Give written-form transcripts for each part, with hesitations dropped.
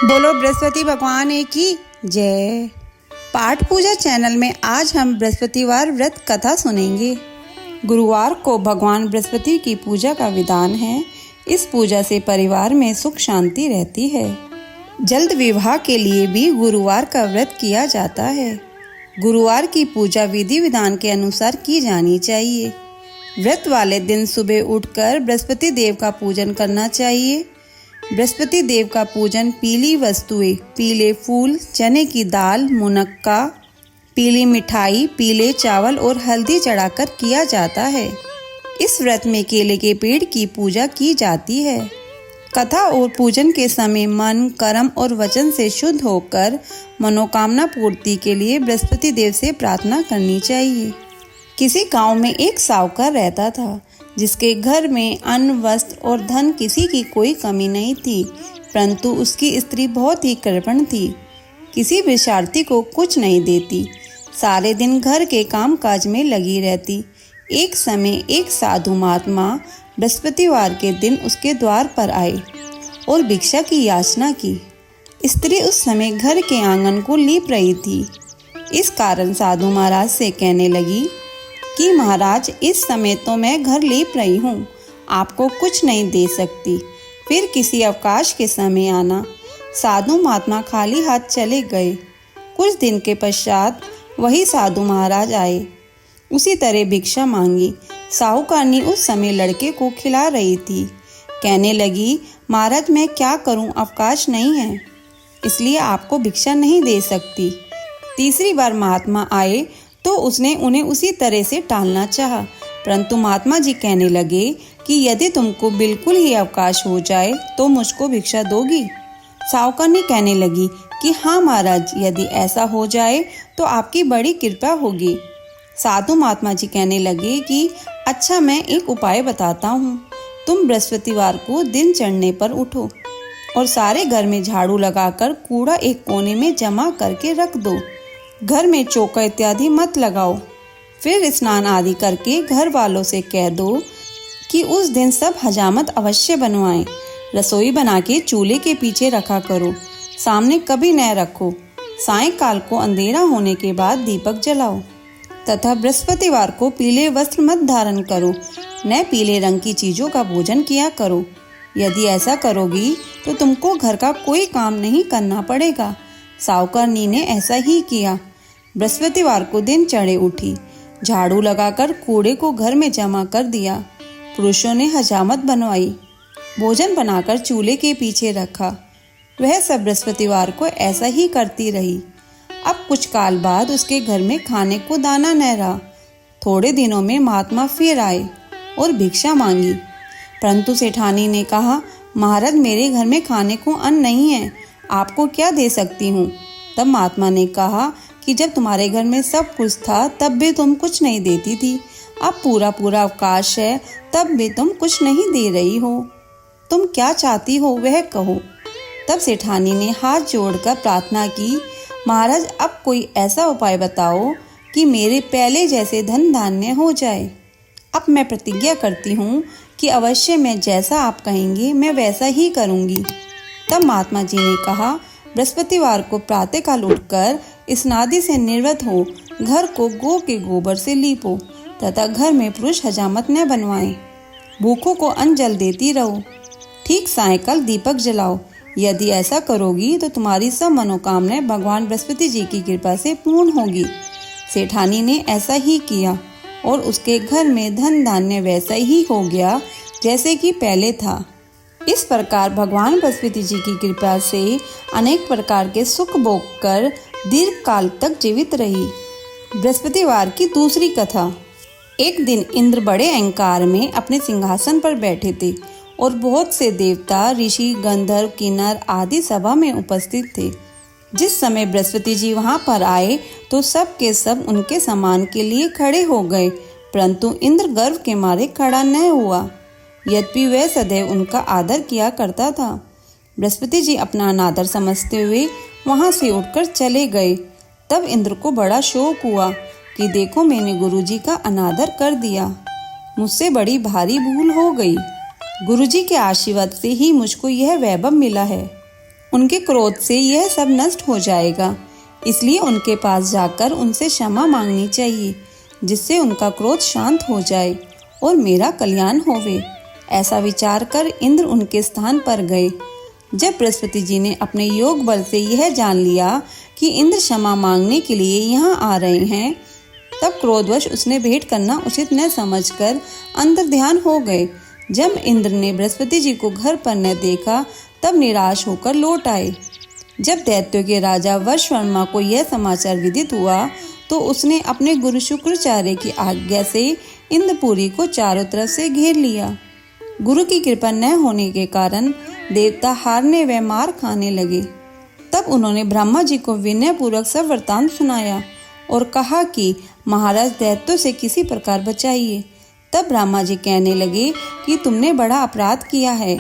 बोलो बृहस्पति भगवान की जय। पाठ पूजा चैनल में आज हम बृहस्पतिवार व्रत कथा सुनेंगे। गुरुवार को भगवान बृहस्पति की पूजा का विधान है। इस पूजा से परिवार में सुख शांति रहती है। जल्द विवाह के लिए भी गुरुवार का व्रत किया जाता है। गुरुवार की पूजा विधि विधान के अनुसार की जानी चाहिए। व्रत वाले दिन सुबह उठकर बृहस्पति देव का पूजन करना चाहिए। बृहस्पति देव का पूजन पीली वस्तुएं, पीले फूल, चने की दाल, मुनक्का, पीली मिठाई, पीले चावल और हल्दी चढ़ाकर किया जाता है। इस व्रत में केले के पेड़ की पूजा की जाती है। कथा और पूजन के समय मन, कर्म और वचन से शुद्ध होकर मनोकामना पूर्ति के लिए बृहस्पति देव से प्रार्थना करनी चाहिए। किसी गांव में एक साहूकार रहता था, जिसके घर में अन्न, वस्त्र और धन किसी की कोई कमी नहीं थी, परंतु उसकी स्त्री बहुत ही कृपण थी। किसी विषार्थी को कुछ नहीं देती, सारे दिन घर के काम काज में लगी रहती। एक समय एक साधु महात्मा बृहस्पतिवार के दिन उसके द्वार पर आए और भिक्षा की याचना की। स्त्री उस समय घर के आंगन को लीप रही थी। इस कारण साधु महाराज से कहने लगी कि महाराज, इस समय तो मैं घर लीप रही हूँ, आपको कुछ नहीं दे सकती, फिर किसी अवकाश के समय आना। साधु महात्मा खाली हाथ चले गए। कुछ दिन के पश्चात वही साधु महाराज आए। उसी तरह भिक्षा मांगी। साहूकारनी उस समय लड़के को खिला रही थी। कहने लगी, महाराज मैं क्या करूं, अवकाश नहीं है, इसलिए आपको भिक्षा नहीं दे सकती। तीसरी बार महात्मा आए तो उसने उन्हें उसी तरह से टालना चाहा, परंतु महात्मा जी कहने लगे कि यदि तुमको बिल्कुल ही अवकाश हो जाए तो मुझको भिक्षा दोगी। साहूकारनी कहने लगी कि हाँ महाराज, यदि ऐसा हो जाए तो आपकी बड़ी कृपा होगी। साधु महात्मा जी कहने लगे कि अच्छा, मैं एक उपाय बताता हूँ। तुम बृहस्पतिवार को दिन चढ़ने पर उठो और सारे घर में झाड़ू लगाकर कूड़ा एक कोने में जमा करके रख दो। घर में चौका इत्यादि मत लगाओ। फिर स्नान आदि करके घर वालों से कह दो कि उस दिन सब हजामत अवश्य बनवाएं। रसोई बना के चूल्हे के पीछे रखा करो, सामने कभी न रखो। सायंकाल को अंधेरा होने के बाद दीपक जलाओ तथा बृहस्पतिवार को पीले वस्त्र मत धारण करो, न पीले रंग की चीजों का भोजन किया करो। यदि ऐसा करोगी तो तुमको घर का कोई काम नहीं करना पड़ेगा। साहूकारनी ने ऐसा ही किया। बृहस्पतिवार को दिन चढ़े उठी, झाड़ू लगाकर कूड़े को घर में जमा कर दिया। पुरुषों ने हजामत बनवाई, भोजन बनाकर चूल्हे के पीछे रखा। वह सब बृहस्पतिवार को ऐसा ही करती रही। अब कुछ काल बाद उसके घर में खाने को दाना न रहा। थोड़े दिनों में महात्मा फिर आए और भिक्षा मांगी, परंतु सेठानी ने कहा, महाराज मेरे घर में खाने को अन्न नहीं है, आपको क्या दे सकती हूँ। तब महात्मा ने कहा कि जब तुम्हारे घर में सब कुछ था तब भी तुम कुछ नहीं देती थी, अब पूरा पूरा अवकाश है तब भी तुम कुछ नहीं दे रही हो। तुम क्या चाहती हो वह कहो। तब सेठानी ने हाथ जोड़कर प्रार्थना की, महाराज अब कोई ऐसा उपाय बताओ कि मेरे पहले जैसे धन धान्य हो जाए। अब मैं प्रतिज्ञा करती हूँ कि अवश्य मैं जैसा आप कहेंगे मैं वैसा ही करूँगी। तब महात्मा जी ने कहा, बृहस्पतिवार को प्रातःकाल उठकर स्नादि से निर्वत हो घर को गौ के गोबर से लीपो तथा घर में पुरुष हजामत न बनवाएं। भूखों को अन्न जल देती रहो। ठीक सायंकाल दीपक जलाओ। यदि ऐसा करोगी तो तुम्हारी सब मनोकामनाएं भगवान बृहस्पति जी की कृपा से पूर्ण होगी। सेठानी ने ऐसा ही किया और उसके घर में धन धान्य वैसा ही हो गया जैसे कि पहले था। इस प्रकार भगवान बृहस्पति जी की कृपा से अनेक प्रकार के सुख भोग कर दीर्घ काल तक जीवित रही। बृहस्पतिवार की दूसरी कथा। एक दिन इंद्र बड़े अहंकार में अपने सिंहासन पर बैठे थे और बहुत से देवता, ऋषि, गंधर्व, किन्नर आदि सभा में उपस्थित थे। जिस समय बृहस्पति जी वहां पर आए तो सब के सब उनके सम्मान के लिए खड़े हो गए, परंतु इंद्र गर्व के मारे खड़ा न हुआ। यद्यपि वह सदैव उनका आदर किया करता था। बृहस्पति जी अपना अनादर समझते हुए वहां से उठकर चले गए। तब इंद्र को बड़ा शोक हुआ कि देखो, मैंने गुरुजी का अनादर कर दिया, मुझसे बड़ी भारी भूल हो गई। गुरुजी के आशीर्वाद से ही मुझको यह वैभव मिला है। उनके क्रोध से यह सब नष्ट हो जाएगा, इसलिए उनके पास जाकर उनसे क्षमा मांगनी चाहिए, जिससे उनका क्रोध शांत हो जाए और मेरा कल्याण होवे। ऐसा विचार कर इंद्र उनके स्थान पर गए। जब बृहस्पति जी ने अपने योग बल से यह जान लिया कि इंद्र क्षमा मांगने के लिए यहाँ आ रहे हैं, तब क्रोधवश उसने भेंट करना उचित न समझकर अंतर ध्यान हो गए। जब इंद्र ने बृहस्पति जी को घर पर न देखा, तब निराश होकर लौट आए। जब दैत्यों के राजा वशवर्मा को यह समाचार विदित हुआ, तो उसने अपने गुरु शुक्राचार्य की आज्ञा से इंद्रपुरी को चारों तरफ से घेर लिया। गुरु की कृपा न होने के कारण देवता हारने व मार खाने लगे। तब उन्होंने ब्रह्मा जी को विनय पूर्वक सब वृत्तांत सुनाया और कहा कि महाराज दैत्यों से किसी प्रकार बचाइए। तब ब्रह्मा जी कहने लगे कि तुमने बड़ा अपराध किया है,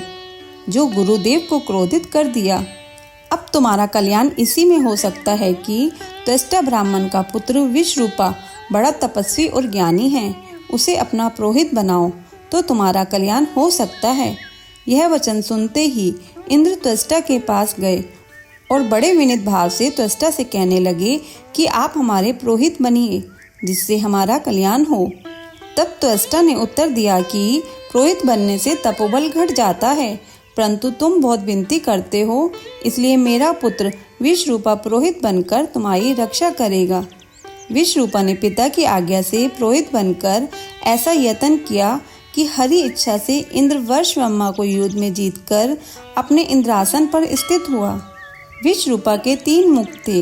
जो गुरुदेव को क्रोधित कर दिया। अब तुम्हारा कल्याण इसी में हो सकता है कि त्वष्टा ब्राह्मण का पुत्र विश्वरूपा बड़ा तपस्वी और ज्ञानी है, उसे अपना पुरोहित बनाओ तो तुम्हारा कल्याण हो सकता है। यह वचन सुनते ही इंद्र त्वष्टा के पास गए और बड़े विनीत भाव से त्वष्टा से कहने लगे कि आप हमारे पुरोहित बनिए, जिससे हमारा कल्याण हो। तब त्वष्टा ने उत्तर दिया कि पुरोहित बनने से तपोबल घट जाता है, परंतु तुम बहुत विनती करते हो, इसलिए मेरा पुत्र विश्वरूपा पुरोहित बनकर तुम्हारी रक्षा करेगा। विश्वरूपा ने पिता की आज्ञा से पुरोहित बनकर ऐसा यत्न किया कि हरि इच्छा से इंद्र वशवर्मा को युद्ध में जीतकर अपने इंद्रासन पर स्थित हुआ। विश्वरूपा के 3 मुख थे।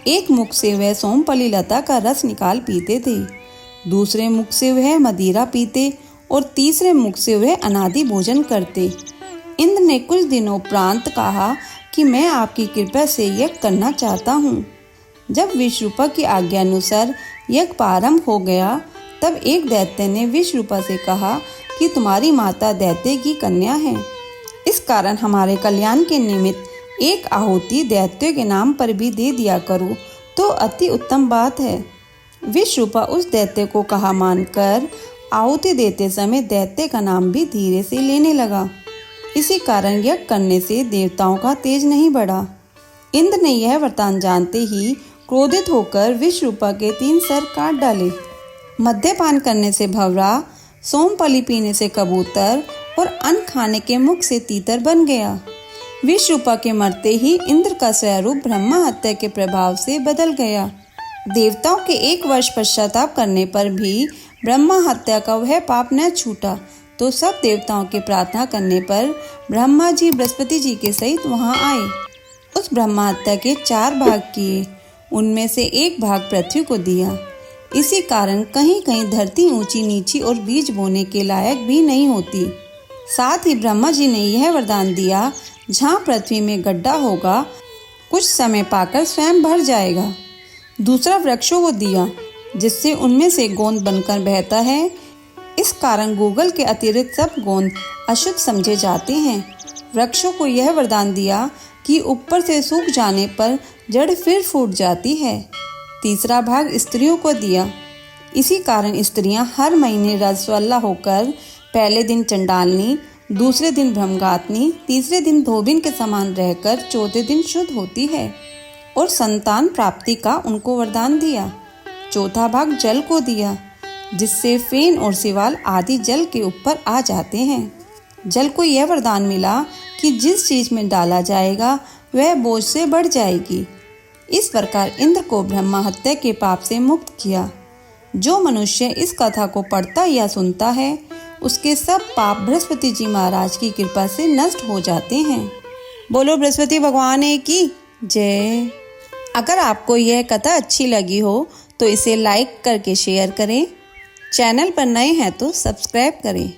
एक मुख से वह सोमपली लता का रस निकाल पीते थे, दूसरे मुख से वह मदिरा पीते और तीसरे मुख से वह अनादि भोजन करते। इंद्र ने कुछ दिनों उपरांत कहा कि मैं आपकी कृपा से यज्ञ करना चाहता हूँ। जब विश्वरूपा की आज्ञानुसार यज्ञ प्रारंभ हो गया, तब एक दैत्य ने विश्वरूपा से कहा कि तुम्हारी माता दैत्य की कन्या है, इस कारण हमारे कल्याण के निमित्त एक आहुति दैत्य के नाम पर भी दे दिया करो तो अति उत्तम बात है। विश्वरूपा उस दैत्य को कहा मानकर आहुति देते समय दैत्य का नाम भी धीरे से लेने लगा। इसी कारण यज्ञ करने से देवताओं का तेज नहीं बढ़ा। इंद्र ने यह वरदान जानते ही क्रोधित होकर विश्वरूपा के 3 सर काट डाले। मद्यपान करने से भंवरा, सोमपली पीने से कबूतर और अन्न खाने के मुख से तीतर बन गया। विश्वरूपा के मरते ही इंद्र का स्वरूप ब्रह्मा हत्या के प्रभाव से बदल गया। देवताओं के 1 वर्ष पश्चाताप करने पर भी ब्रह्मा हत्या का वह पाप न छूटा, तो सब देवताओं के प्रार्थना करने पर ब्रह्मा जी बृहस्पति जी के सहित वहां आए। उस ब्रह्मा हत्या के 4 भाग किए, उनमें से 1 भाग पृथ्वी को दिया। इसी कारण कहीं कहीं धरती ऊंची नीची और बीज बोने के लायक भी नहीं होती। साथ ही ब्रह्मा जी ने यह वरदान दिया, जहाँ पृथ्वी में गड्ढा होगा, कुछ समय पाकर स्वयं भर जाएगा। दूसरा वृक्षों को दिया, जिससे उनमें से गोंद बनकर बहता है। इस कारण गूगल के अतिरिक्त सब गोंद अशुद्ध समझे जाते हैं। वृक्षों को यह वरदान दिया कि ऊपर से सूख जाने पर जड़ फिर फूट जाती है। तीसरा भाग स्त्रियों को दिया। इसी कारण स्त्रियां हर महीने रजस्वला होकर पहले दिन चंडालनी, दूसरे दिन ब्रह्मगातनी, तीसरे दिन धोबिन के समान रहकर चौथे दिन शुद्ध होती है और संतान प्राप्ति का उनको वरदान दिया। चौथा भाग जल को दिया, जिससे फेन और सिवाल आदि जल के ऊपर आ जाते हैं। जल को यह वरदान मिला कि जिस चीज में डाला जाएगा वह बोझ से बढ़ जाएगी। इस प्रकार इंद्र को ब्रह्मा हत्या के पाप से मुक्त किया। जो मनुष्य इस कथा को पढ़ता या सुनता है, उसके सब पाप बृहस्पति जी महाराज की कृपा से नष्ट हो जाते हैं। बोलो बृहस्पति भगवान की जय। अगर आपको यह कथा अच्छी लगी हो तो इसे लाइक करके शेयर करें। चैनल पर नए हैं तो सब्सक्राइब करें।